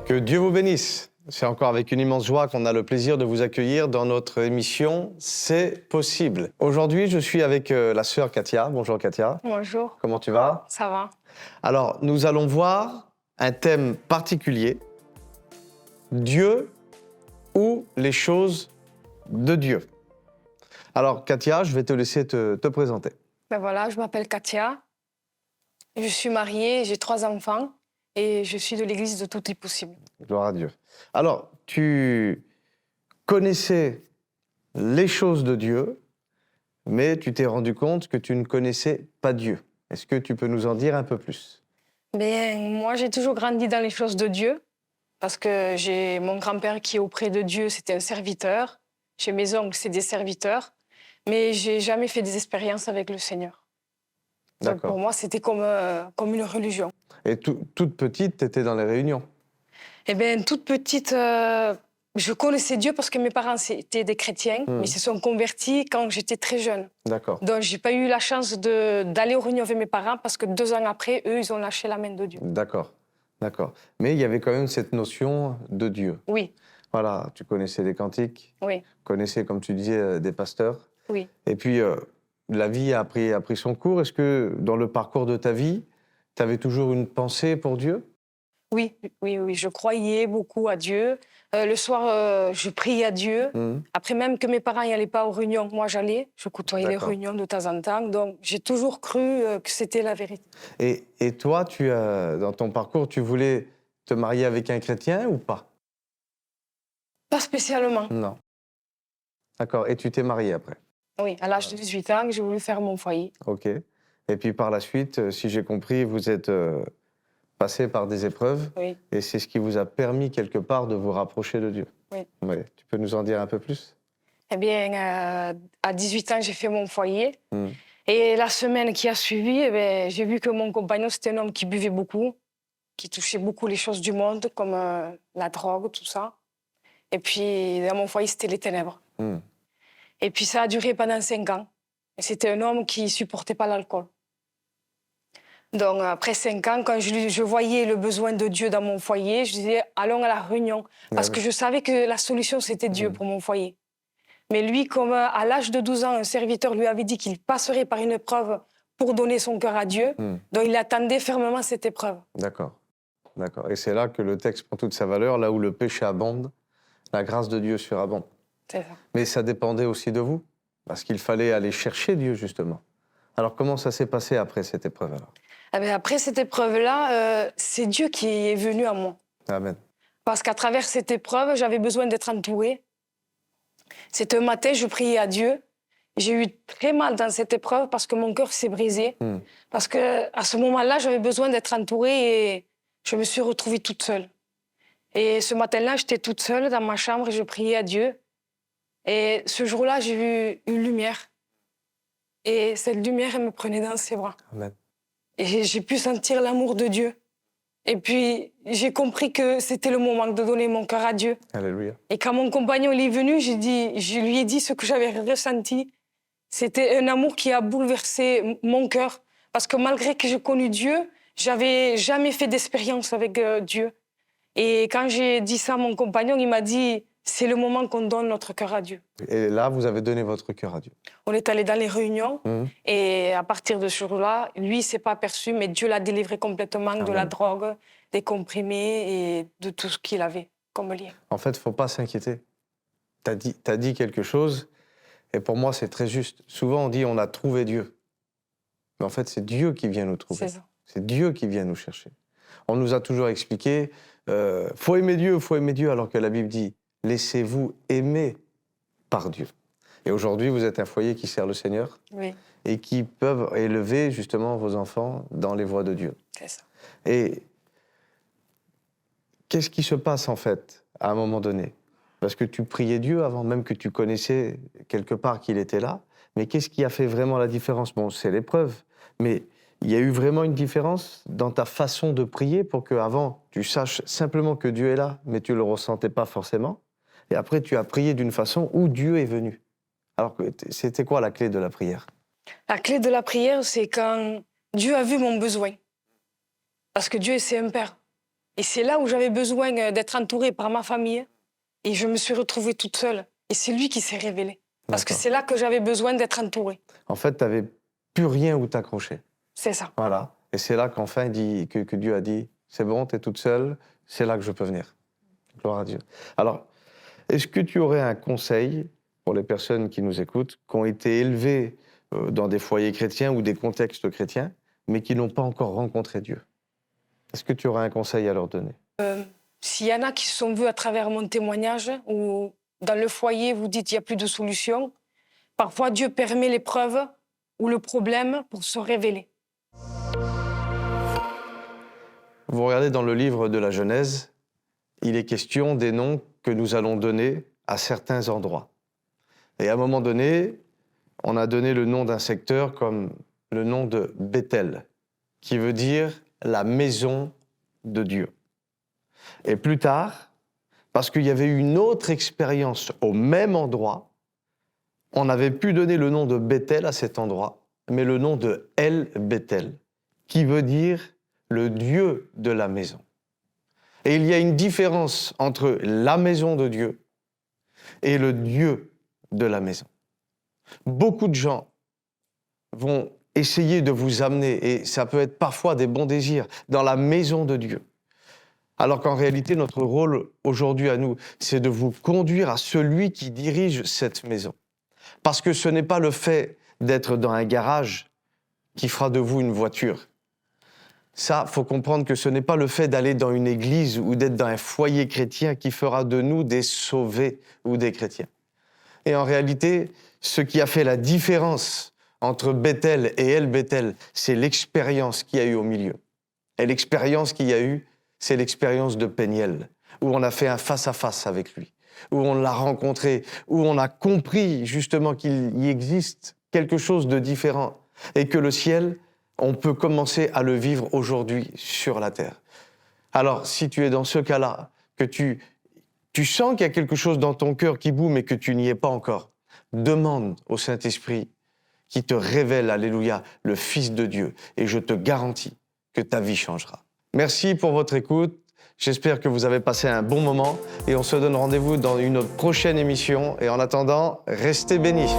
Que Dieu vous bénisse. C'est encore avec une immense joie qu'on a le plaisir de vous accueillir dans notre émission C'est possible. Aujourd'hui, je suis avec la sœur Katia. Bonjour Katia. Bonjour, Comment tu vas? ça va? Alors, nous allons voir un thème particulier. Dieu ou les choses de Dieu. Alors Katia, je vais te laisser te présenter. Ben voilà, je m'appelle Katia, je suis mariée, j'ai 3 enfants et je suis de l'église de Tout est possible. Gloire à Dieu. Alors, tu connaissais les choses de Dieu, mais tu t'es rendu compte que tu ne connaissais pas Dieu. Est-ce que tu peux nous en dire un peu plus? Ben, moi, j'ai toujours grandi dans les choses de Dieu parce que j'ai mon grand-père qui est auprès de Dieu, c'était un serviteur. Chez mes oncles, c'est des serviteurs. Mais j'ai jamais fait des expériences avec le Seigneur. Donc pour D'accord. moi, c'était comme une religion. Et toute petite, tu étais dans les réunions? Eh bien, toute petite, je connaissais Dieu parce que mes parents étaient des chrétiens, mais ils se sont convertis quand j'étais très jeune. D'accord. Donc, j'ai pas eu la chance d'aller aux réunions avec mes parents parce que 2 ans après, eux, ils ont lâché la main de Dieu. D'accord. D'accord. Mais il y avait quand même cette notion de Dieu. Oui, Voilà, tu connaissais les cantiques, oui, connaissais, comme tu disais, des pasteurs. oui. Et puis, la vie a pris son cours. Est-ce que dans le parcours de ta vie, tu avais toujours une pensée pour Dieu? Oui, oui, oui, je croyais beaucoup à Dieu. Le soir, je priais à Dieu. Après, même que mes parents n'allaient pas aux réunions, moi j'allais. Je côtoyais les D'accord. réunions de temps en temps. Donc, j'ai toujours cru que c'était la vérité. Et toi, dans ton parcours, tu voulais te marier avec un chrétien ou pas? Pas spécialement. Non. D'accord. Et tu t'es marié après? Oui, à l'âge de 18 ans, j'ai voulu faire mon foyer. OK. Et puis par la suite, si j'ai compris, vous êtes passé par des épreuves. Oui, Et c'est ce qui vous a permis quelque part de vous rapprocher de Dieu. oui. Ouais. Tu peux nous en dire un peu plus? Eh bien, à 18 ans, j'ai fait mon foyer. Hmm. Et la semaine qui a suivi, eh bien, j'ai vu que mon compagnon, c'était un homme qui buvait beaucoup, qui touchait beaucoup les choses du monde, comme la drogue, tout ça. Et puis, dans mon foyer, c'était les ténèbres. Hmm. Et puis, ça a duré pendant 5 ans. Et c'était un homme qui supportait pas l'alcool. Donc, après 5 ans, quand je voyais le besoin de Dieu dans mon foyer, je disais, allons à la réunion. Parce que je savais que la solution, c'était Dieu pour mon foyer. Mais lui, comme à l'âge de 12 ans, un serviteur lui avait dit qu'il passerait par une épreuve pour donner son cœur à Dieu, donc il attendait fermement cette épreuve. D'accord. D'accord. Et c'est là que le texte prend toute sa valeur, là où le péché abonde, la grâce de Dieu surabonde. C'est ça. Mais ça dépendait aussi de vous, parce qu'il fallait aller chercher Dieu, justement. Alors, comment ça s'est passé après cette épreuve alors? Eh bien, après cette épreuve-là, c'est Dieu qui est venu à moi. Amen. Parce qu'à travers cette épreuve, j'avais besoin d'être entourée. C'était un matin, je priais à Dieu. J'ai eu très mal dans cette épreuve parce que mon cœur s'est brisé. Parce qu'à ce moment-là, j'avais besoin d'être entourée et je me suis retrouvée toute seule. Et ce matin-là, j'étais toute seule dans ma chambre et je priais à Dieu. Et ce jour-là, j'ai vu une lumière. Et cette lumière, elle me prenait dans ses bras. Amen. Et j'ai pu sentir l'amour de Dieu. Et puis, j'ai compris que c'était le moment de donner mon cœur à Dieu. Alléluia. Et quand mon compagnon il est venu, je lui ai dit ce que j'avais ressenti. C'était un amour qui a bouleversé mon cœur. Parce que malgré que j'ai connu Dieu, j'avais jamais fait d'expérience avec Dieu. Et quand j'ai dit ça à mon compagnon, il m'a dit, c'est le moment qu'on donne notre cœur à Dieu. Et là, vous avez donné votre cœur à Dieu. On est allé dans les réunions et à partir de ce jour-là, lui, il ne s'est pas aperçu, mais Dieu l'a délivré complètement de la drogue, des comprimés et de tout ce qu'il avait comme lien. En fait, il ne faut pas s'inquiéter. T'as dit quelque chose, et pour moi, c'est très juste. Souvent, on dit on a trouvé Dieu. Mais en fait, c'est Dieu qui vient nous trouver. C'est ça. C'est Dieu qui vient nous chercher. On nous a toujours expliqué, faut aimer Dieu, alors que la Bible dit, laissez-vous aimer par Dieu. Et aujourd'hui, vous êtes un foyer qui sert le Seigneur Oui, et qui peuvent élever justement vos enfants dans les voies de Dieu. c'est ça. Et qu'est-ce qui se passe en fait à un moment donné? Parce que tu priais Dieu avant même que tu connaissais quelque part qu'il était là. Mais qu'est-ce qui a fait vraiment la différence? Bon, c'est l'épreuve, mais il y a eu vraiment une différence dans ta façon de prier pour qu'avant, tu saches simplement que Dieu est là, mais tu ne le ressentais pas forcément. Et après, tu as prié d'une façon où Dieu est venu. Alors, c'était quoi la clé de la prière? La clé de la prière, c'est quand Dieu a vu mon besoin. Parce que Dieu, c'est un père. Et c'est là où j'avais besoin d'être entourée par ma famille. Et je me suis retrouvée toute seule. Et c'est lui qui s'est révélé. Parce que D'accord. c'est là que j'avais besoin d'être entourée. En fait, tu n'avais plus rien où t'accrocher. C'est ça. Voilà. Et c'est là qu'enfin, que Dieu a dit, c'est bon, tu es toute seule, c'est là que je peux venir. Gloire à Dieu. Alors, est-ce que tu aurais un conseil pour les personnes qui nous écoutent, qui ont été élevées dans des foyers chrétiens ou des contextes chrétiens, mais qui n'ont pas encore rencontré Dieu? Est-ce que tu aurais un conseil à leur donner? S'il y en a qui se sont vus à travers mon témoignage, ou dans le foyer, vous dites qu'il n'y a plus de solution, parfois Dieu permet l'épreuve ou le problème pour se révéler. Vous regardez dans le livre de la Genèse, il est question des noms que nous allons donner à certains endroits. Et à un moment donné, on a donné le nom d'un secteur comme le nom de Bethel, qui veut dire la maison de Dieu. Et plus tard, parce qu'il y avait une autre expérience au même endroit, on avait pu donner le nom de Bethel à cet endroit, mais le nom de El Bethel, qui veut dire le Dieu de la maison. Et il y a une différence entre la maison de Dieu et le Dieu de la maison. Beaucoup de gens vont essayer de vous amener, et ça peut être parfois des bons désirs, dans la maison de Dieu. Alors qu'en réalité, notre rôle aujourd'hui à nous, c'est de vous conduire à celui qui dirige cette maison. Parce que ce n'est pas le fait d'être dans un garage qui fera de vous une voiture. Ça, faut comprendre que ce n'est pas le fait d'aller dans une église ou d'être dans un foyer chrétien qui fera de nous des sauvés ou des chrétiens. Et en réalité, ce qui a fait la différence entre Bethel et El Bethel, c'est l'expérience qu'il y a eu au milieu. Et l'expérience qu'il y a eu, c'est l'expérience de Péniel, où on a fait un face-à-face avec lui, où on l'a rencontré, où on a compris justement qu'il y existe quelque chose de différent et que le ciel, on peut commencer à le vivre aujourd'hui sur la terre. Alors, si tu es dans ce cas-là, que tu sens qu'il y a quelque chose dans ton cœur qui bout, mais que tu n'y es pas encore, demande au Saint-Esprit qui te révèle, alléluia, le Fils de Dieu. Et je te garantis que ta vie changera. Merci pour votre écoute. J'espère que vous avez passé un bon moment et on se donne rendez-vous dans une autre prochaine émission. Et en attendant, restez bénis.